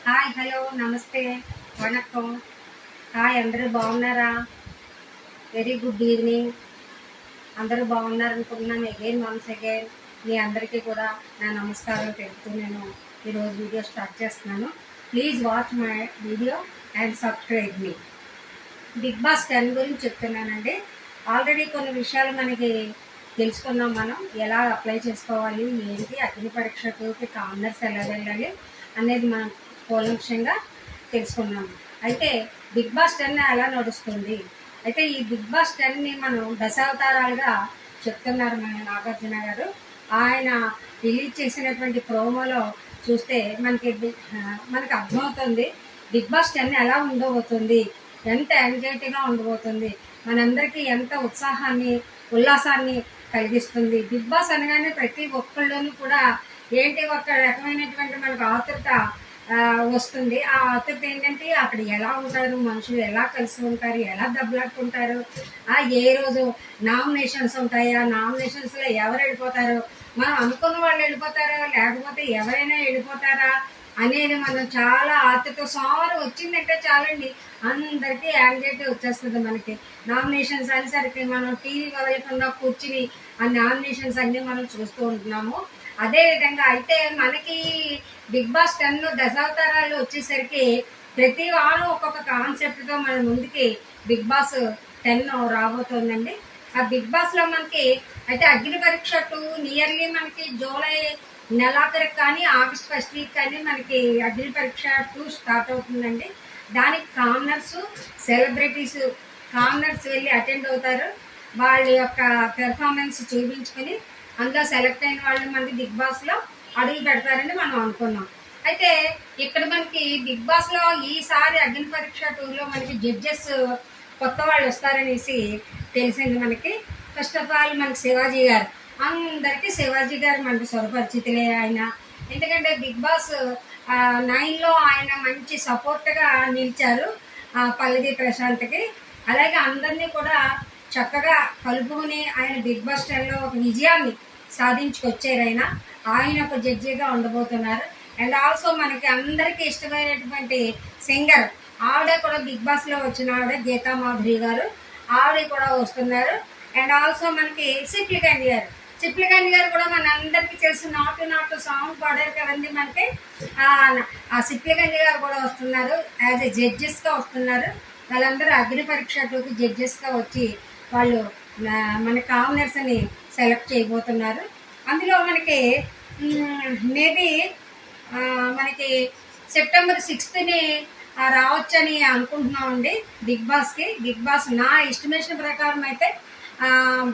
Hi, hello, నమస్తే, vanakkam. Hi, అందరూ బాగున్నారా? Very good evening. అందరూ బాగున్నారనుకుంటున్నాను. వన్స్ అగైన్ మీ అందరికీ కూడా నా నమస్కారం తెలుపుతూ నేను ఈరోజు వీడియో స్టార్ట్ చేస్తున్నాను. Please watch my video and subscribe me. Bigg Boss 10 గురించి చెప్తున్నానండి. ఆల్రెడీ కొన్ని విషయాలు మనకి తెలుసుకున్నాం. మనం ఎలా అప్లై చేసుకోవాలి, ఏంటి, అగ్ని పరీక్షకి కామనర్స్ ఎలా వెళ్ళాలి అనేది మనం కూలంకషంగా తెలుసుకున్నాము. అయితే బిగ్ బాస్ 10 ఎలా నడుస్తుంది? అయితే ఈ బిగ్ బాస్ 10ని మనం దశావతారాలుగా చెప్తున్నారు మన నాగార్జున గారు. ఆయన రిలీజ్ చేసినటువంటి ప్రోమోలో చూస్తే మనకి అర్థమవుతుంది బిగ్ బాస్ 10 ఎలా ఉండబోతుంది, ఎంత యాంగ్జైటీగా ఉండబోతుంది, మనందరికీ ఎంత ఉల్లాసాన్ని కలిగిస్తుంది. బిగ్ బాస్ అనగానే ప్రతి ఒక్కళ్ళలోనూ కూడా ఒక రకమైనటువంటి మనకు ఆతృత వస్తుంది. ఆ ఆతృత ఏంటంటే అక్కడ ఎలా ఉంటారు మనుషులు, ఎలా కలిసి ఉంటారు, ఎలా దెబ్బలాడుకుంటారు, ఏ రోజు నామినేషన్స్ ఉంటాయి, ఆ నామినేషన్స్లో ఎవరు వెళ్ళిపోతారు, మనం అనుకున్న వాళ్ళు వెళ్ళిపోతారా లేకపోతే ఎవరైనా వెళ్ళిపోతారా అనేది మనం చాలా ఆతృత. సోమవారం వచ్చిందంటే చాలండి అందరికీ యాంగ్జైటీ వచ్చేస్తుంది. మనకి నామినేషన్స్ అనేసరికి మనం టీవీ వదలకుండా కూర్చుని ఆ నామినేషన్స్ అన్నీ మనం చూస్తూ ఉంటున్నాము. అదేవిధంగా అయితే మనకి బిగ్ బాస్ 10 దశావతారాలు వచ్చేసరికి ప్రతి వారం ఒక్కొక్క కాన్సెప్ట్తో మన ముందుకి బిగ్ బాస్ 10 రాబోతోందండి. ఆ బిగ్ బాస్లో మనకి అయితే అగ్ని పరీక్ష 2 నియర్లీ మనకి జూలై నెలాఖరికి కానీ ఆగస్ట్ ఫస్ట్ వీక్ కానీ మనకి అగ్ని పరీక్ష 2 స్టార్ట్ అవుతుందండి. దానికి కామనర్స్, సెలబ్రిటీస్ కామనర్స్ వెళ్ళి అటెండ్ అవుతారు. వాళ్ళ యొక్క పెర్ఫార్మెన్స్ చూపించుకొని అందులో సెలెక్ట్ అయిన వాళ్ళు మనకి బిగ్ బాస్లో అడుగు పెడతారని మనం అనుకున్నాం. అయితే ఇక్కడ మనకి బిగ్ బాస్లో ఈసారి అగ్ని పరీక్ష 2లో మనకి జడ్జెస్ కొత్త వాళ్ళు వస్తారనేసి తెలిసింది మనకి. ఫస్ట్ ఆఫ్ ఆల్ మనకి శివాజీ గారు, అందరికీ శివాజీ గారు మనకి స్వరపరిచితులే ఆయన. ఎందుకంటే బిగ్ బాస్ 9లో ఆయన మంచి సపోర్ట్గా నిలిచారు పల్లవి ప్రశాంత్కి. అలాగే అందరినీ కూడా చక్కగా కలుపుకుని ఆయన బిగ్ బాస్ 10లో ఒక విజయాన్ని సాధించుకొచ్చారు. ఆయన ఒక జడ్జిగా ఉండబోతున్నారు. అండ్ ఆల్సో మనకి అందరికీ ఇష్టమైనటువంటి సింగర్ ఆవిడ కూడా బిగ్ బాస్లో వచ్చిన ఆవిడ గీతా మాధురి గారు, ఆవిడ కూడా వస్తున్నారు. అండ్ ఆల్సో మనకి చిప్లికండి గారు కూడా మన అందరికీ తెలుసు, నాటు సాంగ్ పాడారు కదండి మనకి. ఆ చిప్లికండి గారు కూడా వస్తున్నారు, యాజ్ ఎ జడ్జెస్గా వస్తున్నారు. వాళ్ళందరూ అగ్ని పరీక్ష 2కి జడ్జెస్గా వచ్చి వాళ్ళు మన కామనర్స్ని సెలెక్ట్ చేయబోతున్నారు. అందులో మనకి మేబీ మనకి సెప్టెంబర్ 6ని రావచ్చని అనుకుంటున్నామండి బిగ్ బాస్ నా ఎస్టిమేషన్ ప్రకారం అయితే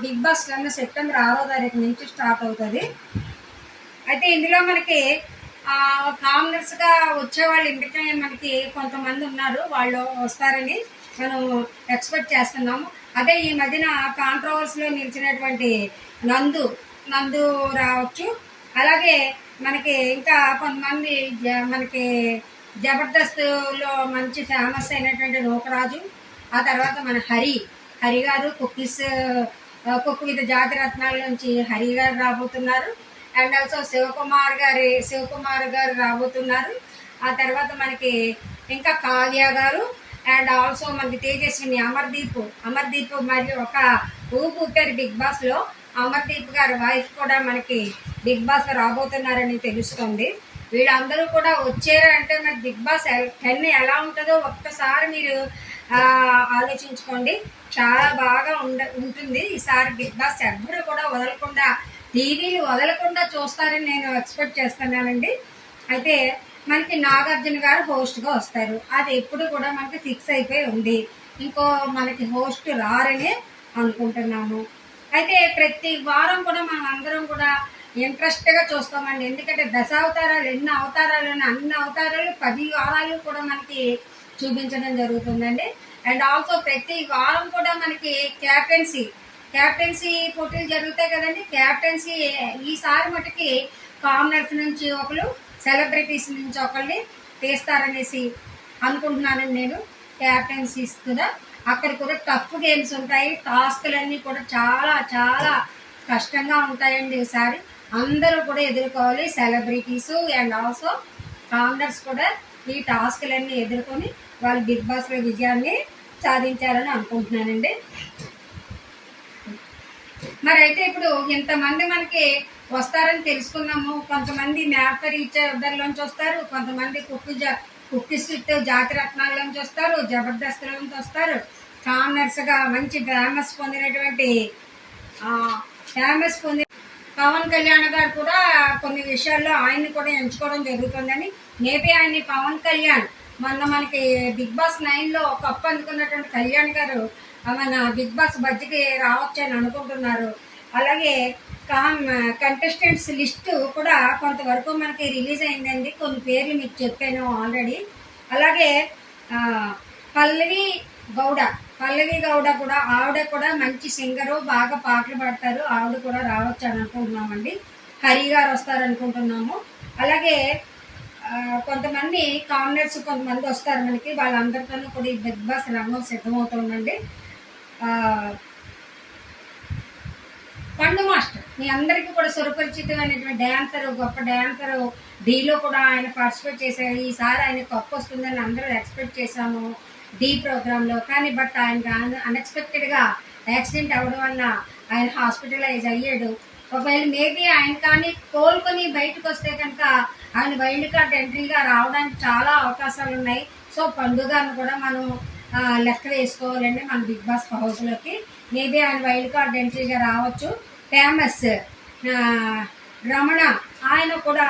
బిగ్ బాస్ 10 సెప్టెంబర్ 6వ తారీఖు నుంచి స్టార్ట్ అవుతుంది. అయితే ఇందులో మనకి కామనర్స్గా వచ్చేవాళ్ళు ఇందుకే మనకి కొంతమంది ఉన్నారు, వాళ్ళు వస్తారని మనం ఎక్స్పెక్ట్ చేస్తున్నాము. అదే ఈ మధ్యన కాంట్రవర్సీలో నిలిచినటువంటి నందు రావచ్చు. అలాగే మనకి ఇంకా కొంతమంది మనకి జబర్దస్త్లో మంచి ఫేమస్ అయినటువంటి నూకరాజు, ఆ తర్వాత మన హరి గారు కుక్ విత్ జాతి రత్నాల నుంచి హరి గారు రాబోతున్నారు. అండ్ ఆల్సో శివకుమార్ గారు రాబోతున్నారు. ఆ తర్వాత మనకి ఇంకా కావ్య గారు, అండ్ ఆల్సో మనకి తేజస్విని, అమర్దీప్ మరియు ఒక ఊపుతారు బిగ్ బాస్లో. అమర్దీప్ గారి వైఫ్ కూడా మనకి బిగ్ బాస్ రాబోతున్నారని తెలుస్తుంది. వీళ్ళందరూ కూడా వచ్చారు అంటే మరి బిగ్ బాస్ 10 ఎలా ఉంటుందో ఒక్కసారి మీరు ఆలోచించుకోండి. చాలా బాగా ఉంటుంది ఈసారి బిగ్ బాస్. ఎవ్వరూ కూడా టీవీలు వదలకుండా చూస్తారని నేను ఎక్స్పెక్ట్ చేస్తున్నానండి. అయితే మనకి నాగార్జున గారు హోస్ట్గా వస్తారు, అది ఎప్పుడు కూడా మనకి ఫిక్స్ అయిపోయి ఉంది. ఇంకో మనకి హోస్ట్ రారని అనుకుంటున్నాము. అయితే ప్రతి వారం కూడా మనం అందరం కూడా ఇంట్రెస్ట్గా చూస్తామండి. ఎందుకంటే దశావతారాలు ఎన్ని అవతారాలు, అన్ని అవతారాలు 10 వారాలు కూడా మనకి చూపించడం జరుగుతుందండి. అండ్ ఆల్సో ప్రతి వారం కూడా మనకి క్యాప్టెన్సీ పోటీలు జరుగుతాయి కదండి. క్యాప్టెన్సీ ఈసారి మటుకి కామనర్స్ నుంచి ఒకరు, సెలబ్రిటీస్ నుంచి ఒకరిని తీస్తారనేసి అనుకుంటున్నానండి నేను. క్యాప్టెన్సీస్ కూడా అక్కడ కూడా టఫ్ గేమ్స్ ఉంటాయి, టాస్క్లన్నీ కూడా చాలా చాలా కష్టంగా ఉంటాయండి. ఈసారి అందరూ కూడా ఎదుర్కోవాలి, సెలబ్రిటీస్ అండ్ ఆల్సో కామనర్స్ కూడా ఈ టాస్క్లన్నీ ఎదుర్కొని వాళ్ళు బిగ్ బాస్లో విజయాన్ని సాధించాలని అనుకుంటున్నానండి. మరి అయితే ఇప్పుడు ఇంతమంది మనకి వస్తారని తెలుసుకున్నాము. కొంతమంది మ్యాప్ రీచ్ ఇద్దరిలోంచి వస్తారు, కొంతమంది కుక్కీస్ జాతి రత్నాల్లోంచి వస్తారు, జబర్దస్త్లోంచి వస్తారు, కామనర్స్గా మంచి ఫేమస్ పొంది పవన్ కళ్యాణ్ గారు కూడా కొన్ని విషయాల్లో ఆయన్ని కూడా ఎంచుకోవడం జరుగుతుందని. మేబీ ఆయన్ని పవన్ కళ్యాణ్ మొన్న మనకి బిగ్ బాస్ 9లో కప్పు అందుకున్నటువంటి కళ్యాణ్ గారు మన బిగ్ బాస్ బడ్జెట్కి రావచ్చు అని అనుకుంటున్నారు. అలాగే కంటెస్టెంట్స్ లిస్టు కూడా కొంతవరకు మనకి రిలీజ్ అయిందండి. కొన్ని పేర్లు మీకు చెప్పాను ఆల్రెడీ. అలాగే పల్లవి గౌడ కూడా, ఆవిడ కూడా మంచి సింగరు, బాగా పాటలు పాడతారు. ఆవిడ కూడా రావచ్చు అని అనుకుంటున్నామండి. హరి గారు వస్తారు అనుకుంటున్నాము. అలాగే కొంతమంది కామనర్స్ కొంతమంది వస్తారు మనకి. వాళ్ళందరితోనూ కూడా ఈ బిగ్ బాస్ రంగం సిద్ధమవుతుందండి. పండు మాస్టర్ మీ అందరికీ కూడా సుపరిచితమైనటువంటి డ్యాన్సరు, గొప్ప డ్యాన్సరు. డీలో కూడా ఆయన పార్టిసిపేట్ చేశారు. ఈసారి ఆయన కప్పు వస్తుందని అందరూ ఎక్స్పెక్ట్ చేశాము డీ ప్రోగ్రాంలో. కానీ బట్ ఆయన అన్ఎక్స్పెక్టెడ్గా యాక్సిడెంట్ అవ్వడం వల్ల ఆయన హాస్పిటలైజ్ అయ్యాడు. ఒకవేళ మేబీ ఆయన కానీ కోలుకొని బయటకు వస్తే కనుక ఆయన వైల్డ్ కార్డ్ ఎంట్రీగా రావడానికి చాలా అవకాశాలు ఉన్నాయి. సో పండుగను కూడా మనం లెక్క వేసుకోవాలండి మన బిగ్ బాస్ హౌస్లోకి. మేబీ ఆయన వైల్డ్ కార్డ్ ఎంట్రీగా రావచ్చు. ఫేమస్ రమణ, ఆయన కూడా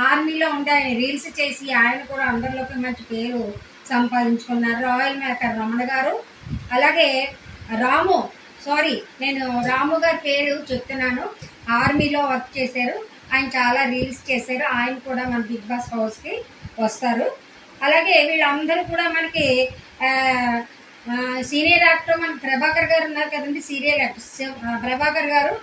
ఆర్మీలో ఉండే ఆయన రీల్స్ చేసి ఆయన కూడా అందరిలోకి మంచి పేరు సంపాదించుకున్నారు. రాయల్ మేకర్ రమణ గారు. అలాగే నేను రాము గారి పేరు చెప్తున్నాను. ఆర్మీలో వర్క్ చేశారు ఆయన, చాలా రీల్స్ చేశారు. ఆయన కూడా మన బిగ్ బాస్ హౌస్కి వస్తారు. అలాగే వీళ్ళందరూ కూడా మనకి సీనియర్ యాక్టర్ మన ప్రభాకర్ గారు ఉన్నారు కదండి, సీరియల్ యాక్టర్ ప్రభాకర్ గారు.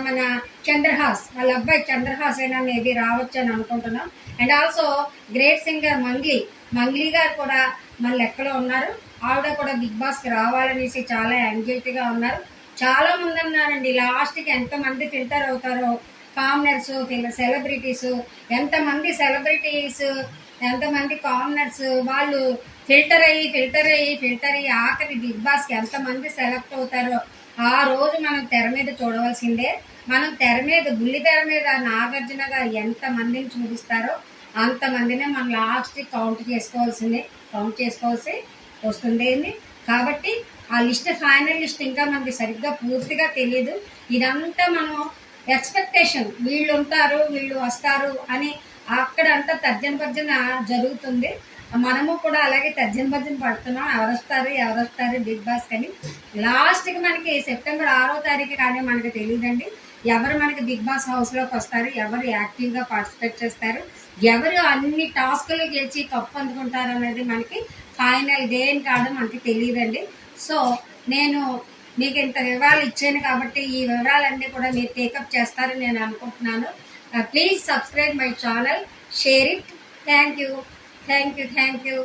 మన చంద్రహాస్, వాళ్ళ అబ్బాయి చంద్రహాస్ అయినా మేబీ రావచ్చు అని అనుకుంటున్నాం. And also great singer Mangli గారు కూడా మన లెక్కలో ఉన్నారు. ఆవిడ కూడా బిగ్ బాస్కి రావాలనేసి చాలా యాంగ్జైటీగా ఉన్నారు. చాలా మంది ఉన్నారండి. లాస్ట్కి ఎంతమంది ఫిల్టర్ అవుతారో కామనర్స్, సెలబ్రిటీస్, ఎంతమంది కామనర్స్ వాళ్ళు ఫిల్టర్ అయ్యి ఆఖరి బిగ్ బాస్కి ఎంతమంది సెలెక్ట్ అవుతారో ఆ రోజు మనం తెర మీద చూడవలసిందే. మనం బుల్లి తెర మీద నాగార్జున గారు ఎంతమందిని చూపిస్తారో అంతమందినే మనం లాస్ట్ కౌంట్ చేసుకోవాల్సి వస్తుంది. కాబట్టి ఆ లిస్ట్, ఫైనల్ లిస్ట్ ఇంకా మనకి సరిగ్గా పూర్తిగా తెలియదు. ఇదంతా మనం ఎక్స్పెక్టేషన్, వీళ్ళు ఉంటారు వీళ్ళు వస్తారు అని అక్కడంతా తర్జన జరుగుతుంది. మనము కూడా అలాగే తర్జన పడుతున్నాం, ఎవరొస్తారు బిగ్ బాస్ అని. లాస్ట్కి మనకి సెప్టెంబర్ 6వ తారీఖు కానీ మనకి తెలియదండి ఎవరు మనకి బిగ్ బాస్ హౌస్లోకి వస్తారు, ఎవరు యాక్టివ్గా పార్టిసిపేట్ చేస్తారు, ఎవరు అన్ని టాస్కులు గెలిచి కప్పు అందుకుంటారు అనేది మనకి ఫైనల్ దేని కాదు మనకి తెలియదండి. సో నేను మీకు ఇంత వివరాలు ఇచ్చాను కాబట్టి ఈ వివరాలన్నీ కూడా మీరు టేకప్ చేస్తారని నేను అనుకుంటున్నాను. Please subscribe my channel, share it. Thank you.